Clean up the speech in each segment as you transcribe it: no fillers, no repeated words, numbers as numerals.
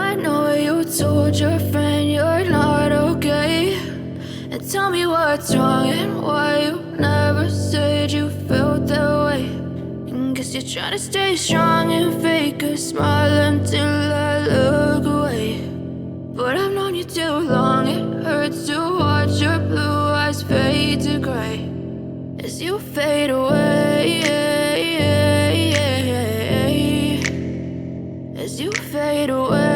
I know you told your friend you're not okay, and tell me what's wrong and why you never said you felt that way. And guess you're trying to stay strong and fake a smile until I look away. But I've known you too long, it hurts to watch your blue eyes fade to gray as you fade away, as you fade away.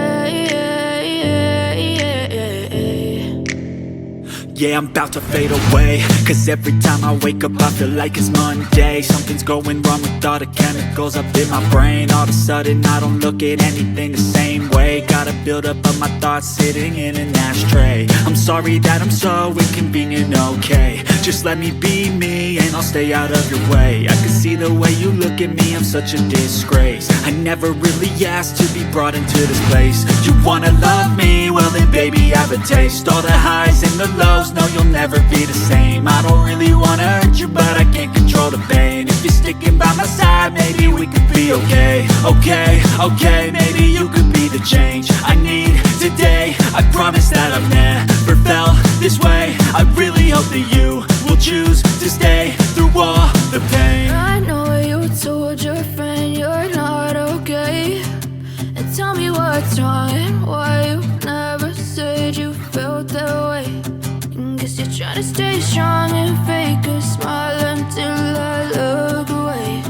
Yeah, I'm about to fade away, cause every time I wake up I feel like it's Monday. Something's going wrong with all the chemicals up in my brain. All of a sudden I don't look at anything the same way. Got a build up of my thoughts sitting in an ashtray. I'm sorry that I'm so inconvenient, okay. Just let me be me and I'll stay out of your way. I can see the way you look at me, I'm such a disgrace. I never really asked to be brought into this place. You wanna love me? Well then baby have a taste. All the highs and the lows, no you'll never be the same. I don't really wanna hurt you but I can't control the pain. If you're sticking by my side maybe we could be okay. Okay, maybe you could be the change I need today. I promise that I've never felt this way. I really hope that you will choose to stay through all the pain. I know you told your friend you're not okay, and tell me what's wrong and why you never said you felt that way. And guess you're trying to stay strong and fake a smile until I look away.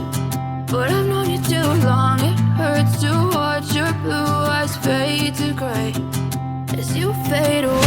But I've known you too long, it hurts to watch your blue eyes fade to gray as you fade away.